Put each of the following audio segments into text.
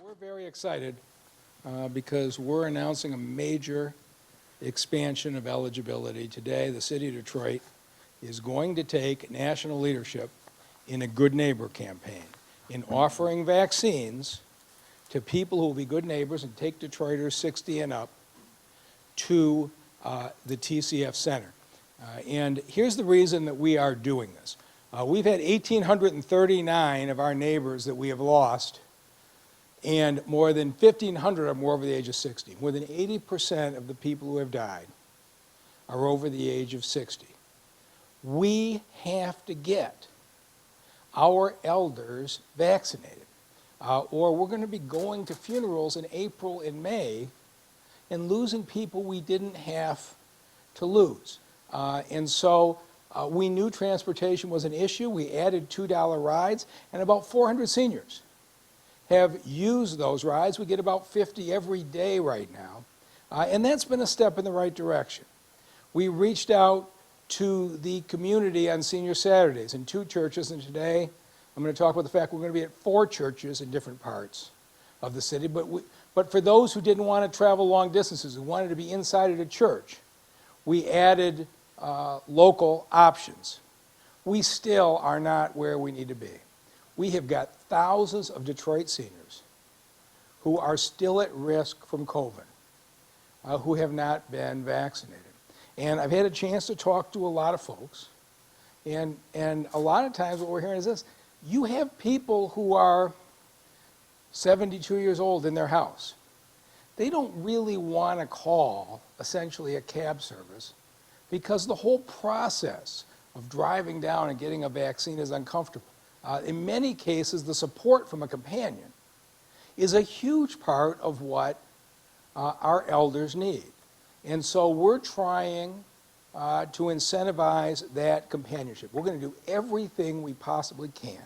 We're very excited because we're announcing a major expansion of eligibility. Today, the City of Detroit is going to take national leadership in a Good Neighbor campaign, in offering vaccines to people who will be good neighbors and take Detroiters 60 and up to the TCF Center. And here's the reason that we are doing this. We've had 1,839 of our neighbors that we have lost, and more than 1,500 of them were over the age of 60. More than 80% of the people who have died are over the age of 60. We have to get our elders vaccinated, or we're going to be going to funerals in April and May and losing people we didn't have to lose. And so we knew transportation was an issue. We added $2 rides, and about 400 seniors have used those rides. We get about 50 every day right now, and that's been a step in the right direction. We reached out to the community on Senior Saturdays in 2 churches, and today I'm going to talk about the fact we're going to be at 4 churches in different parts of the city. But for those who didn't want to travel long distances, who wanted to be inside at a church, we added local options. We still are not where we need to be. We have got thousands of Detroit seniors who are still at risk from COVID, who have not been vaccinated. And I've had a chance to talk to a lot of folks, and a lot of times what we're hearing is this: you have people who are 72 years old in their house. They don't really want to call, essentially, a cab service because the whole process of driving down and getting a vaccine is uncomfortable. In many cases, the support from a companion is a huge part of what our elders need. And so we're trying to incentivize that companionship. We're going to do everything we possibly can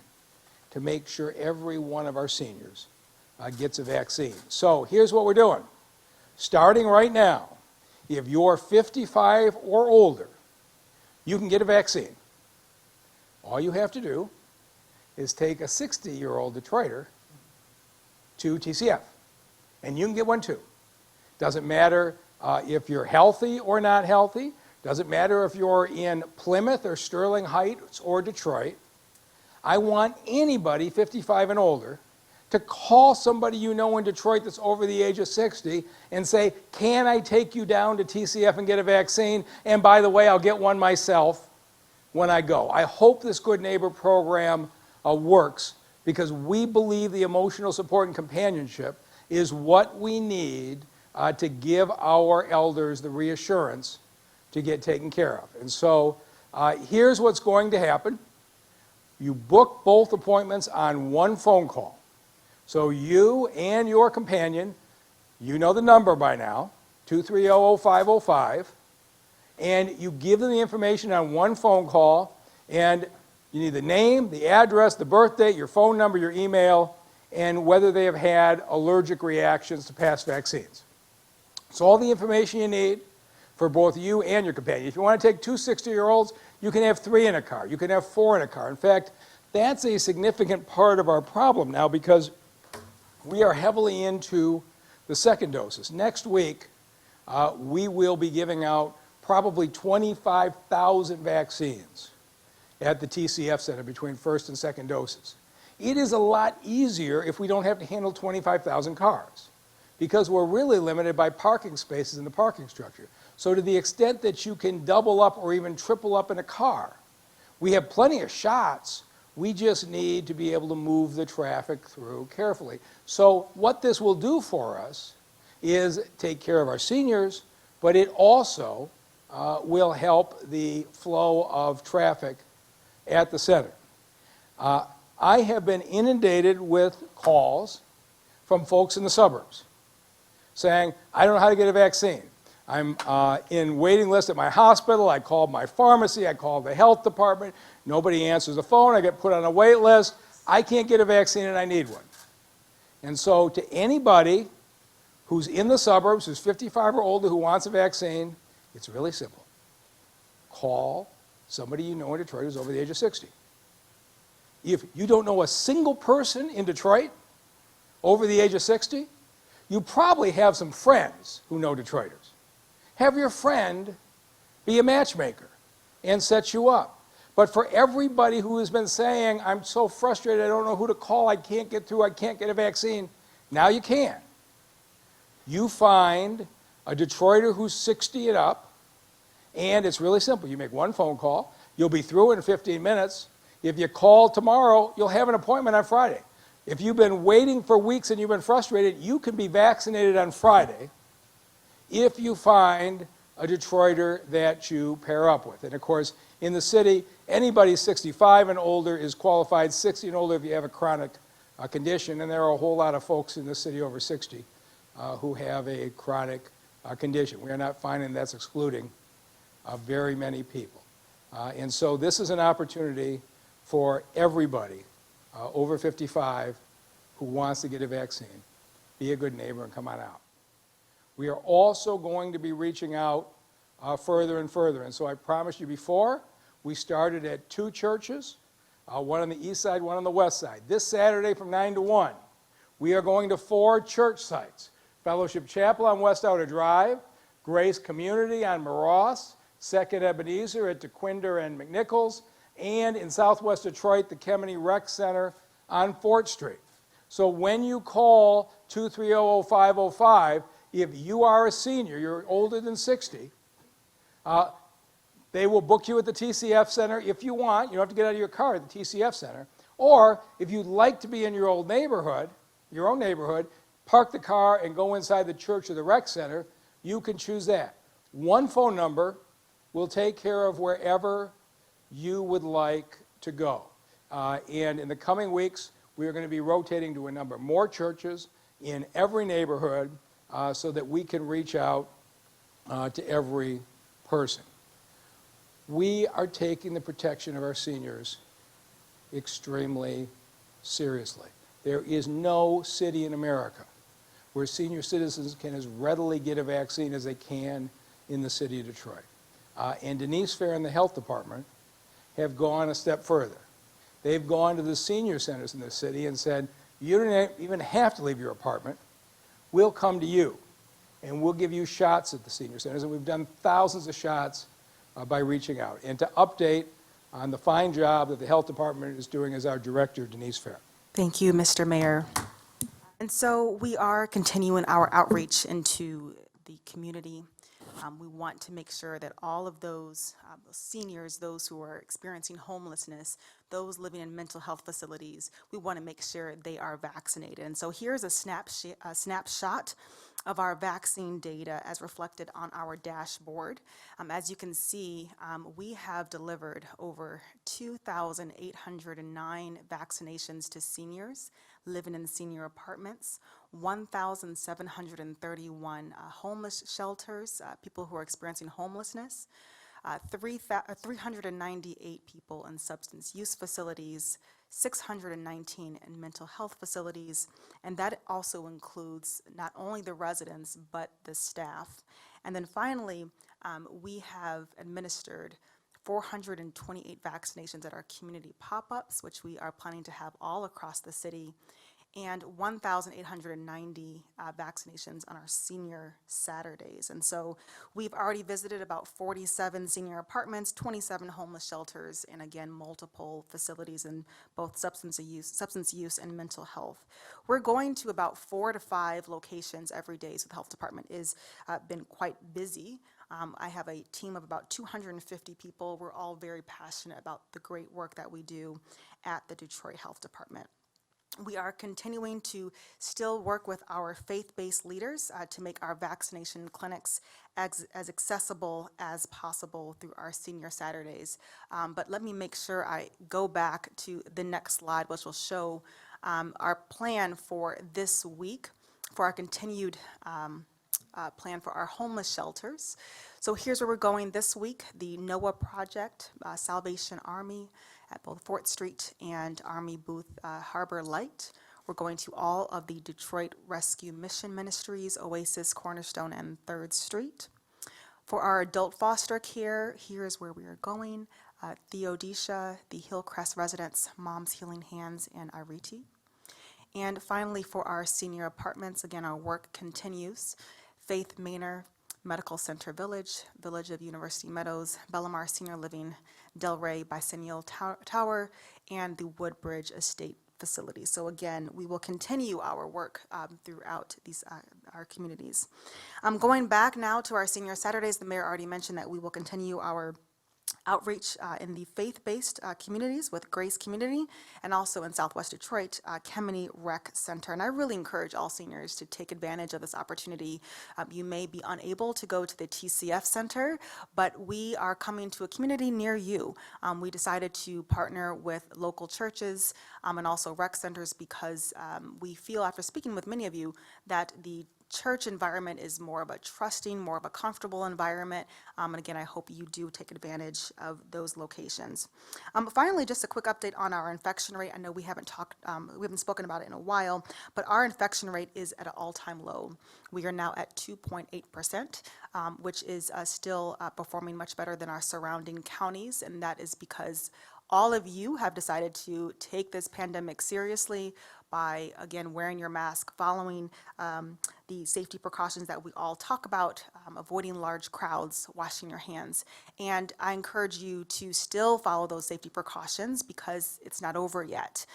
to make sure every one of our seniors gets a vaccine. So here's what we're doing. Starting right now, if you're 55 or older, you can get a vaccine. All you have to do is take a 60-year-old Detroiter to TCF, and you can get one too. Doesn't matter if you're healthy or not healthy. Doesn't matter if you're in Plymouth or Sterling Heights or Detroit. I want anybody 55 and older to call somebody you know in Detroit that's over the age of 60 and say, can I take you down to TCF and get a vaccine? And by the way, I'll get one myself when I go. I hope this Good Neighbor program works, because we believe the emotional support and companionship is what we need to give our elders the reassurance to get taken care of. And so here's what's going to happen. You book both appointments on one phone call. So you and your companion, you know the number by now, 230-0505, and you give them the information on one phone call, and you need the name, the address, the birth date, your phone number, your email, and whether they have had allergic reactions to past vaccines. So all the information you need for both you and your companion. If you want to take 2 60-year-olds, you can have 3 in a car. You can have 4 in a car. In fact, that's a significant part of our problem now, because we are heavily into the second doses. Next week, we will be giving out probably 25,000 vaccines at the TCF Center between first and second doses. It is a lot easier if we don't have to handle 25,000 cars, because we're really limited by parking spaces in the parking structure. So to the extent that you can double up or even triple up in a car, we have plenty of shots. We just need to be able to move the traffic through carefully. So what this will do for us is take care of our seniors, but it also will help the flow of traffic at the center. I have been inundated with calls from folks in the suburbs saying, I don't know how to get a vaccine. I'm in waiting list at my hospital. I called my pharmacy. I called the health department. Nobody answers the phone. I get put on a wait list. I can't get a vaccine and I need one. And so to anybody who's in the suburbs, who's 55 or older, who wants a vaccine, it's really simple. Call somebody you know in Detroit who's over the age of 60. If you don't know a single person in Detroit over the age of 60, you probably have some friends who know Detroiters. Have your friend be a matchmaker and set you up. But for everybody who has been saying, I'm so frustrated, I don't know who to call, I can't get through, I can't get a vaccine, now you can. You find a Detroiter who's 60 and up, and it's really simple. You make one phone call, you'll be through in 15 minutes. If you call tomorrow, you'll have an appointment on Friday. If you've been waiting for weeks and you've been frustrated, you can be vaccinated on Friday if you find a Detroiter that you pair up with. And of course, in the city, anybody 65 and older is qualified, 60 and older if you have a chronic condition, and there are a whole lot of folks in the city over 60 who have a chronic condition. We are not finding that's excluding very many people. And so this is an opportunity for everybody over 55 who wants to get a vaccine. Be a good neighbor and come on out. We are also going to be reaching out further and further. And so I promised you before, we started at 2 churches, one on the east side, one on the west side. This Saturday from 9 to 1, we are going to 4 church sites. Fellowship Chapel on West Outer Drive, Grace Community on Moross, Second Ebenezer at DeQuinder and McNichols, and in Southwest Detroit, the Kemeny Rec Center on Fort Street. So when you call 230-0505, if you are a senior, you're older than 60, they will book you at the TCF Center if you want. You don't have to get out of your car at the TCF Center. Or if you'd like to be in your old neighborhood, your own neighborhood, park the car and go inside the church or the rec center, you can choose that. One phone number will take care of wherever you would like to go. And in the coming weeks, we are going to be rotating to a number more churches in every neighborhood so that we can reach out to every person. We are taking the protection of our seniors extremely seriously. There is no city in America where senior citizens can as readily get a vaccine as they can in the city of Detroit. And Denise Fair and the health department have gone a step further. They've gone to the senior centers in the city and said, you don't even have to leave your apartment. We'll come to you, and we'll give you shots at the senior centers. And we've done thousands of shots by reaching out. And to update on the fine job that the health department is doing is our director, Denise Fair. Thank you, Mr. Mayor. And so we are continuing our outreach into the community. We want to make sure that all of those seniors, those who are experiencing homelessness, those living in mental health facilities, we want to make sure they are vaccinated. And so here's a snapshot of our vaccine data as reflected on our dashboard. As you can see, we have delivered over 2,809 vaccinations to seniors living in senior apartments, 1,731 homeless shelters, people who are experiencing homelessness, 398 people in substance use facilities, 619 in mental health facilities, and that also includes not only the residents, but the staff. And then finally, we have administered 428 vaccinations at our community pop-ups, which we are planning to have all across the city, and 1,890 vaccinations on our senior Saturdays. And so we've already visited about 47 senior apartments, 27 homeless shelters, and again, multiple facilities in both substance use and mental health. We're going to about 4 to 5 locations every day, so the health department is been quite busy. I have a team of about 250 people. We're all very passionate about the great work that we do at the Detroit Health Department. We are continuing to still work with our faith-based leaders to make our vaccination clinics as accessible as possible through our senior Saturdays. But let me make sure I go back to the next slide, which will show our plan for this week for our continued plan for our homeless shelters. So here's where we're going this week: the NOAA Project, Salvation Army at both Fort Street and Army Booth Harbor Light. We're going to all of the Detroit Rescue Mission Ministries, Oasis, Cornerstone, and 3rd Street. For our adult foster care, here's where we are going: Theodosia, the Hillcrest Residence, Mom's Healing Hands, and Iriti. And finally, for our senior apartments, again, our work continues. Faith Manor Medical Center Village, Village of University Meadows, Bellamar Senior Living, Delray Bicentennial Tower, and the Woodbridge Estate facility. So again, we will continue our work throughout these our communities. Going back now to our Senior Saturdays, the mayor already mentioned that we will continue our outreach in the faith-based communities with Grace Community, and also in Southwest Detroit, Kemeny Rec Center. And I really encourage all seniors to take advantage of this opportunity. You may be unable to go to the TCF Center, but we are coming to a community near you. We decided to partner with local churches and also rec centers because we feel, after speaking with many of you, that the church environment is more of a trusting, more of a comfortable environment. And again, I hope you do take advantage of those locations. Finally, just a quick update on our infection rate. I know we haven't spoken about it in a while, but our infection rate is at an all-time low. We are now at 2.8%, which is still performing much better than our surrounding counties, and that is because all of you have decided to take this pandemic seriously by, again, wearing your mask, following the safety precautions that we all talk about, avoiding large crowds, washing your hands. And I encourage you to still follow those safety precautions because it's not over yet.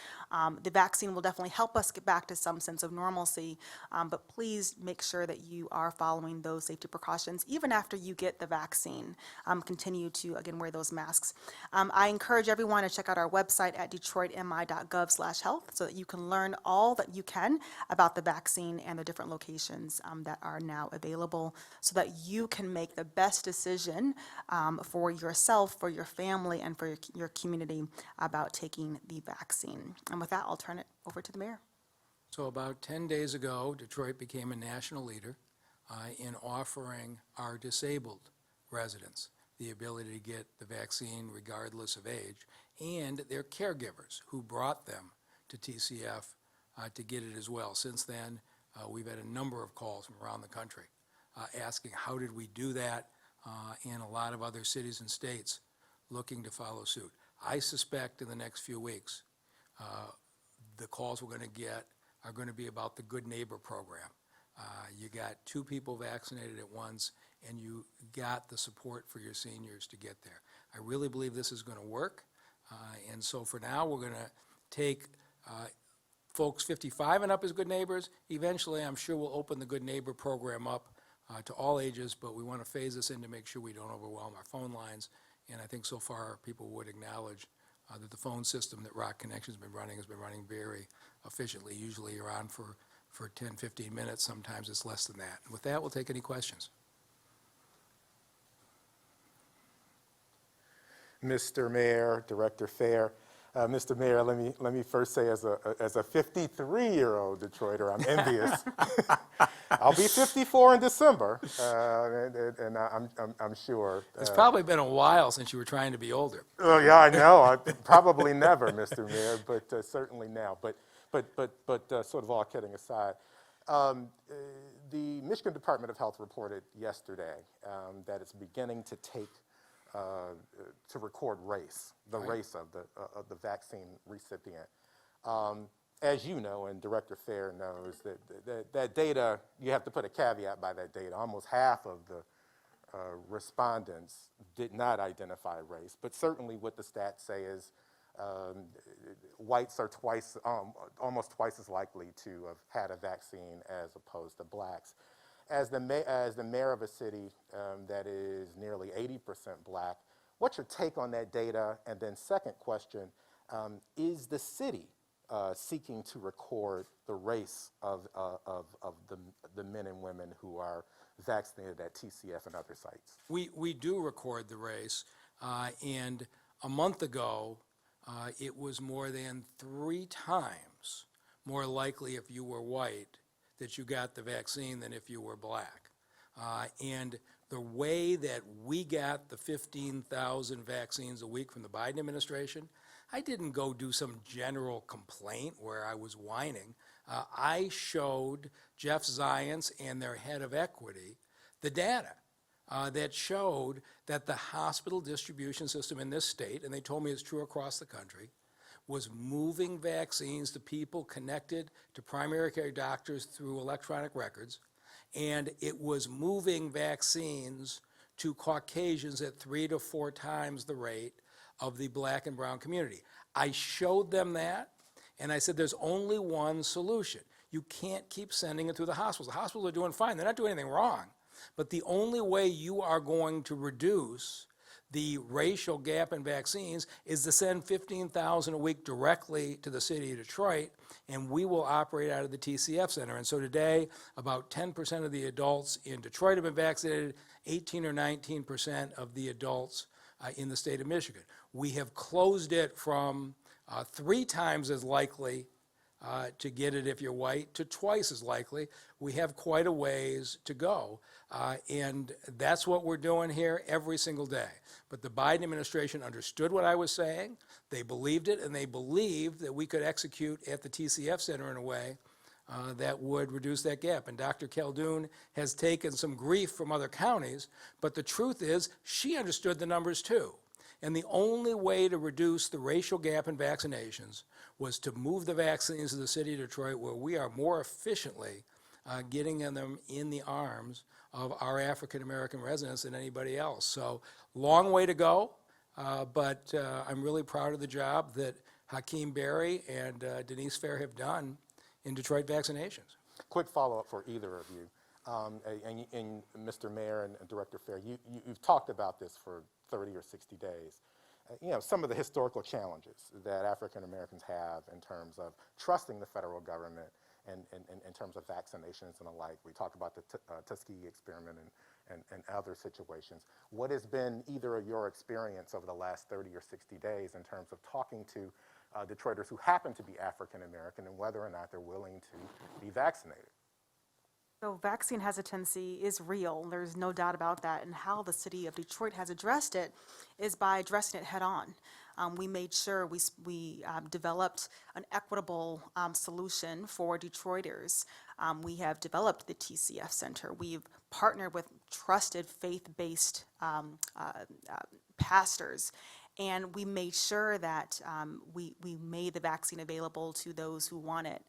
The vaccine will definitely help us get back to some sense of normalcy, but please make sure that you are following those safety precautions even after you get the vaccine. Continue to, again, wear those masks. I encourage everyone to check out our website at detroitmi.gov/health so that you can learn all that you can about the vaccine and the different locations that are now available so that you can make the best decision for yourself, for your family, and for your community about taking the vaccine. And with that, I'll turn it over to the mayor. So about 10 days ago, Detroit became a national leader in offering our disabled residents the ability to get the vaccine regardless of age, and their caregivers who brought them to TCF to get it as well. Since then, we've had a number of calls from around the country asking how did we do that, and a lot of other cities and states looking to follow suit. I suspect in the next few weeks, the calls we're going to get are going to be about the Good Neighbor program. You got 2 people vaccinated at once, and you got the support for your seniors to get there. I really believe this is going to work, and so for now, we're going to take folks 55 and up as good neighbors. Eventually, I'm sure we'll open the Good Neighbor program up to all ages, but we want to phase this in to make sure we don't overwhelm our phone lines. And I think so far people would acknowledge that the phone system that Rock Connection's been running has been running very efficiently. Usually you're on for 10, 15 minutes. Sometimes it's less than that. And with that, we'll take any questions. Mr. Mayor, Director Fair. Mr. Mayor, let me first say, as a 53-year-old Detroiter, I'm envious. I'll be 54 in December, and I'm sure. It's probably been a while since you were trying to be older. Oh yeah, I know. Probably never, Mr. Mayor, but certainly now. But sort of all kidding aside, the Michigan Department of Health reported yesterday that it's beginning to take. To record race, the right. race of the vaccine recipient. As you know, and Director Fair knows, that data, you have to put a caveat by that data. Almost half of the respondents did not identify race, but certainly what the stats say is whites are almost twice as likely to have had a vaccine as opposed to blacks. As the mayor of a city that is nearly 80% black, what's your take on that data? And then second question, is the city seeking to record the race of the men and women who are vaccinated at TCF and other sites? We do record the race, and a month ago, it was more than 3 times more likely if you were white that you got the vaccine than if you were black. And the way that we got the 15,000 vaccines a week from the Biden administration, I didn't go do some general complaint where I was whining. I showed Jeff Zients and their head of equity the data that showed that the hospital distribution system in this state, and they told me it's true across the country, was moving vaccines to people connected to primary care doctors through electronic records, and it was moving vaccines to Caucasians at 3 to 4 times the rate of the black and brown community. I showed them that, and I said there's only one solution. You can't keep sending it through the hospitals. The hospitals are doing fine. They're not doing anything wrong. But the only way you are going to reduce the racial gap in vaccines is to send 15,000 a week directly to the city of Detroit, and we will operate out of the TCF Center. And so today, about 10% of the adults in Detroit have been vaccinated, 18 or 19% of the adults in the state of Michigan. We have closed it from 3 times as likely to get it if you're white to twice as likely. We have quite a ways to go. And that's what we're doing here every single day. But the Biden administration understood what I was saying. They believed it, and they believed that we could execute at the TCF Center in a way that would reduce that gap. And Dr. Khaldun has taken some grief from other counties, but the truth is she understood the numbers too. And the only way to reduce the racial gap in vaccinations was to move the vaccines to the city of Detroit, where we are more efficiently getting them in the arms of our African-American residents than anybody else. So long way to go, but I'm really proud of the job that Hakeem Berry and Denise Fair have done in Detroit vaccinations. Quick follow-up for either of you. And Mr. Mayor and Director Fair, you've talked about this for 30 or 60 days. You know, some of the historical challenges that African Americans have in terms of trusting the federal government and in terms of vaccinations and the like. We talked about the Tuskegee experiment and other situations. What has been either of your experience over the last 30 or 60 days in terms of talking to Detroiters who happen to be African American and whether or not they're willing to be vaccinated? So vaccine hesitancy is real, there's no doubt about that, and how the city of Detroit has addressed it is by addressing it head on. We made sure we developed an equitable solution for Detroiters. We have developed the TCF Center. We've partnered with trusted faith-based pastors, and we made sure that we made the vaccine available to those who want it.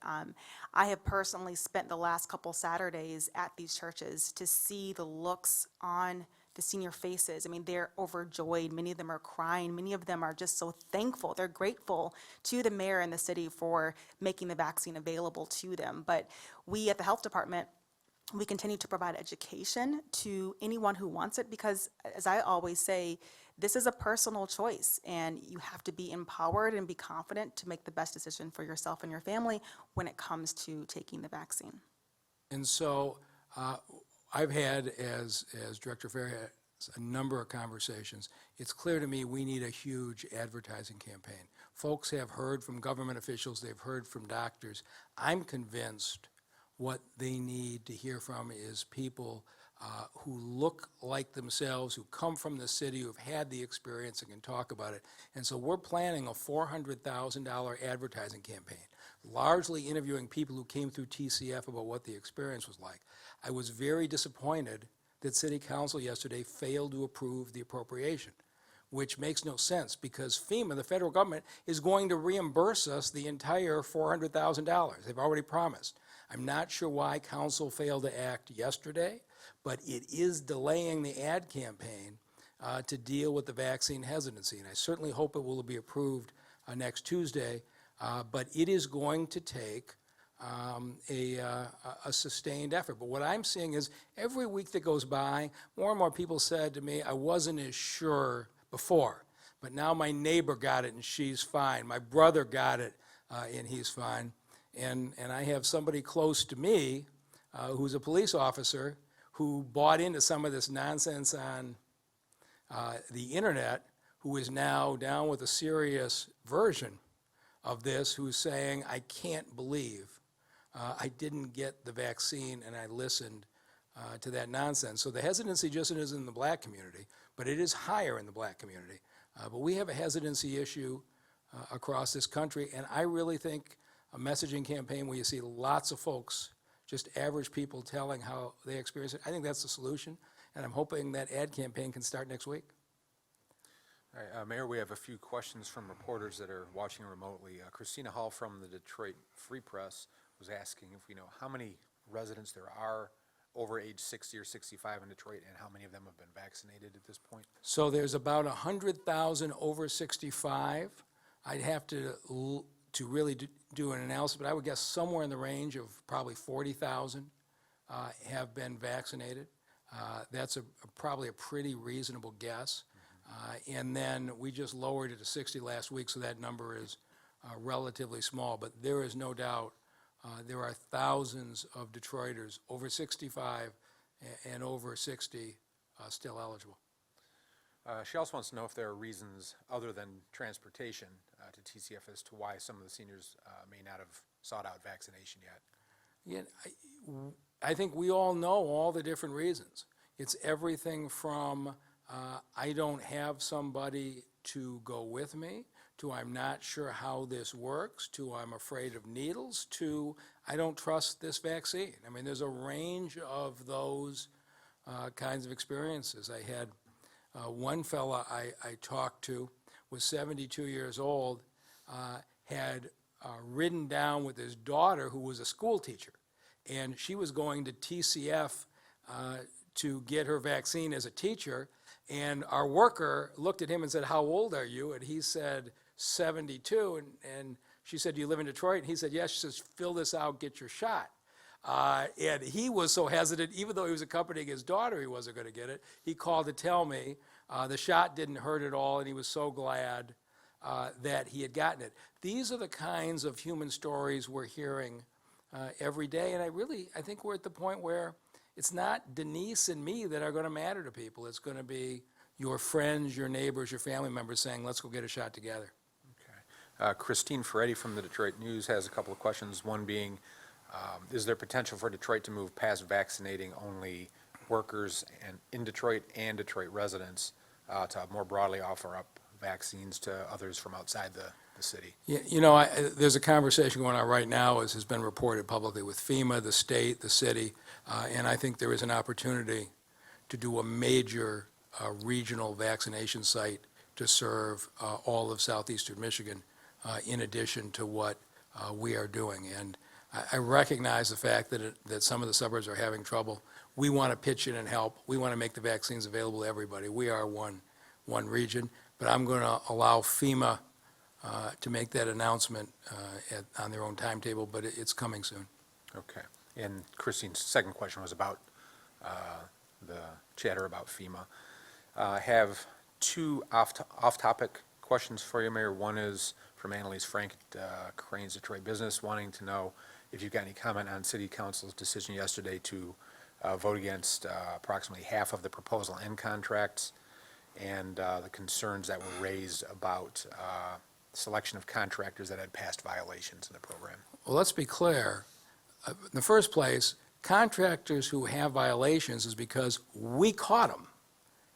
I have personally spent the last couple Saturdays at these churches to see the looks on the senior faces. I mean, they're overjoyed. Many of them are crying. Many of them are just so thankful. They're grateful to the mayor and the city for making the vaccine available to them. But we at the health department, we continue to provide education to anyone who wants it because, as I always say, this is a personal choice, and you have to be empowered and be confident to make the best decision for yourself and your family when it comes to taking the vaccine. And so I've had, as Director Fair has, a number of conversations. It's clear to me we need a huge advertising campaign. Folks have heard from government officials, they've heard from doctors. I'm convinced what they need to hear from is people who look like themselves, who come from the city, who've had the experience and can talk about it. And so we're planning a $400,000 advertising campaign, largely interviewing people who came through TCF about what the experience was like. I was very disappointed that City Council yesterday failed to approve the appropriation, which makes no sense because FEMA, the federal government, is going to reimburse us the entire $400,000. They've already promised. I'm not sure why Council failed to act yesterday, but it is delaying the ad campaign to deal with the vaccine hesitancy. And I certainly hope it will be approved next Tuesday, but it is going to take a sustained effort. But what I'm seeing is every week that goes by, more and more people said to me, I wasn't as sure before, but now my neighbor got it and she's fine. My brother got it and he's fine. And I have somebody close to me who's a police officer who bought into some of this nonsense on the internet, who is now down with a serious version of this, who's saying, I can't believe I didn't get the vaccine and I listened to that nonsense. So the hesitancy just isn't in the black community, but it is higher in the black community. But we have a hesitancy issue across this country, and I really think a messaging campaign where you see lots of folks, just average people, telling how they experience it, I think that's the solution, and I'm hoping that ad campaign can start next week. All right, Mayor, we have a few questions from reporters that are watching remotely. Christina Hall from the Detroit Free Press was asking if we know how many residents there are over age 60 or 65 in Detroit, and how many of them have been vaccinated at this point? So there's about 100,000 over 65. I'd have to really do an analysis, but I would guess somewhere in the range of probably 40,000 have been vaccinated. That's probably a pretty reasonable guess. And then we just lowered it to 60 last week, so that number is relatively small. But there is no doubt there are thousands of Detroiters over 65 and over 60 still eligible. She also wants to know if there are reasons other than transportation to TCF as to why some of the seniors may not have sought out vaccination yet. Yeah, I think we all know all the different reasons. It's everything from I don't have somebody to go with me, to I'm not sure how this works, to I'm afraid of needles, to I don't trust this vaccine. I mean, there's a range of those kinds of experiences. I had one fella I talked to was 72 years old, had ridden down with his daughter who was a school teacher, and she was going to TCF to get her vaccine as a teacher, and our worker looked at him and said, "How old are you?" And he said, 72, and she said, "Do you live in Detroit?" And he said, "Yes." She says, "Fill this out, get your shot." And he was so hesitant, even though he was accompanying his daughter, he wasn't going to get it. He called to tell me the shot didn't hurt at all, and he was so glad that he had gotten it. These are the kinds of human stories we're hearing every day, and I think we're at the point where it's not Denise and me that are going to matter to people. It's going to be your friends, your neighbors, your family members saying, "Let's go get a shot together." Okay. Christine Ferretti from the Detroit News has a couple of questions, one being, is there potential for Detroit to move past vaccinating only workers in Detroit and Detroit residents to more broadly offer up vaccines to others from outside the city? Yeah, there's a conversation going on right now, as has been reported publicly, with FEMA, the state, the city, and I think there is an opportunity to do a major regional vaccination site to serve all of southeastern Michigan, in addition to what we are doing. And I recognize the fact that some of the suburbs are having trouble. We want to pitch in and help. We want to make the vaccines available to everybody. We are one region, but I'm going to allow FEMA to make that announcement on their own timetable, but it's coming soon. Okay. And Christine's second question was about the chatter about FEMA. I have two off-topic questions for you, Mayor. One is from Annalise Frank at Crane's Detroit Business, wanting to know if you've got any comment on City Council's decision yesterday to vote against approximately half of the proposal end contracts, and the concerns that were raised about selection of contractors that had past violations in the program. Well, let's be clear. In the first place, contractors who have violations is because we caught them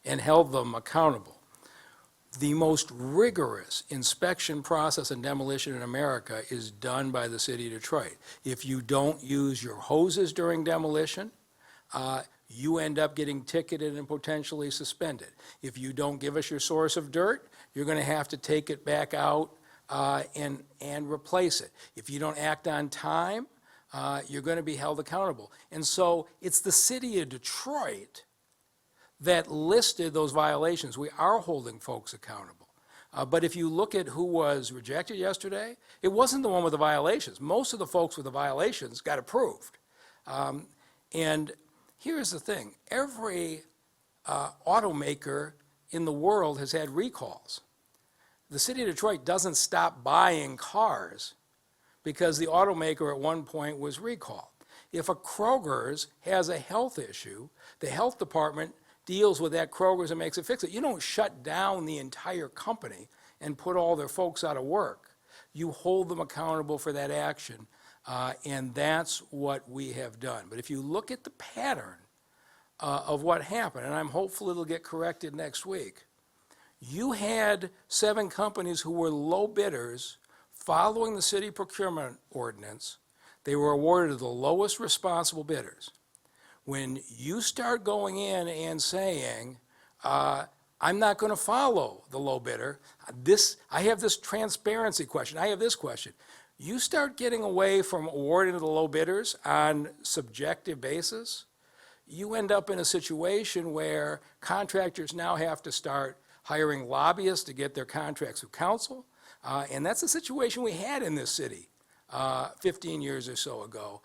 and held them accountable. The most rigorous inspection process and demolition in America is done by the city of Detroit. If you don't use your hoses during demolition, you end up getting ticketed and potentially suspended. If you don't give us your source of dirt, you're going to have to take it back out and replace it. If you don't act on time, you're going to be held accountable. And so it's the city of Detroit that listed those violations. We are holding folks accountable. But if you look at who was rejected yesterday, it wasn't the one with the violations. Most of the folks with the violations got approved. And here's the thing. Every automaker in the world has had recalls. The city of Detroit doesn't stop buying cars because the automaker at one point was recalled. If a Kroger's has a health issue, the health department deals with that Kroger's and makes it fix it. You don't shut down the entire company and put all their folks out of work. You hold them accountable for that action, and that's what we have done. But if you look at the pattern of what happened, and I'm hopeful it'll get corrected next week, you had 7 companies who were low bidders following the city procurement ordinance. They were awarded the lowest responsible bidders. When you start going in and saying, I'm not going to follow the low bidder. I have this transparency question. I have this question. You start getting away from awarding to the low bidders on subjective basis, you end up in a situation where contractors now have to start hiring lobbyists to get their contracts through council. And that's the situation we had in this city 15 years or so ago.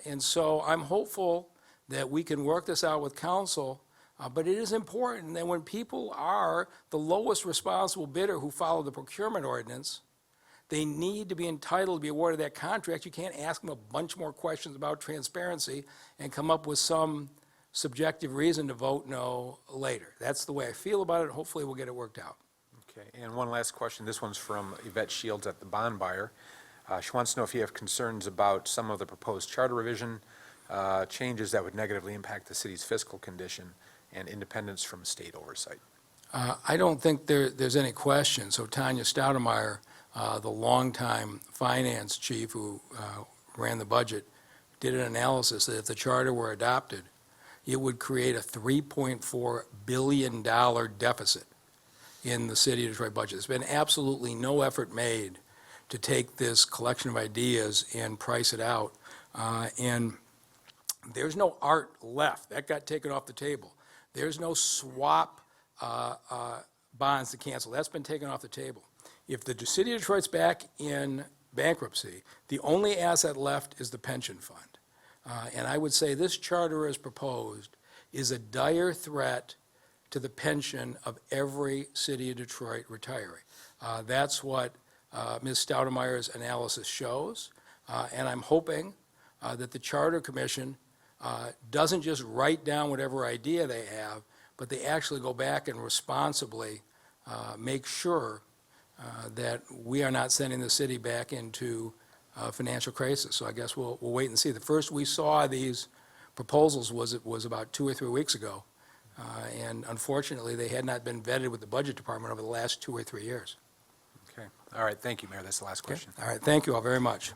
And so I'm hopeful that we can work this out with council. But it is important that when people are the lowest responsible bidder who follow the procurement ordinance, they need to be entitled to be awarded that contract. You can't ask them a bunch more questions about transparency and come up with some subjective reason to vote no later. That's the way I feel about it. Hopefully, we'll get it worked out. Okay, and one last question. This one's from Yvette Shields at the Bond Buyer. She wants to know if you have concerns about some of the proposed charter revision changes that would negatively impact the city's fiscal condition and independence from state oversight. I don't think there's any question. So Tanya Stoudemeyer, the longtime finance chief who ran the budget, did an analysis that if the charter were adopted, it would create a $3.4 billion deficit in the city of Detroit budget. There's been absolutely no effort made to take this collection of ideas and price it out. And there's no art left. That got taken off the table. There's no swap bonds to cancel. That's been taken off the table. If the city of Detroit's back in bankruptcy, the only asset left is the pension fund. And I would say this charter as proposed is a dire threat to the pension of every city of Detroit retiree. That's what Ms. Stoudemire's analysis shows. And I'm hoping that the Charter Commission doesn't just write down whatever idea they have, but they actually go back and responsibly make sure that we are not sending the city back into financial crisis. So I guess we'll wait and see. The first we saw these proposals was about 2 or 3 weeks ago. And unfortunately, they had not been vetted with the Budget Department over the last 2 or 3 years. Okay, all right, thank you, Mayor. That's the last Okay? question. All right, thank you all very much.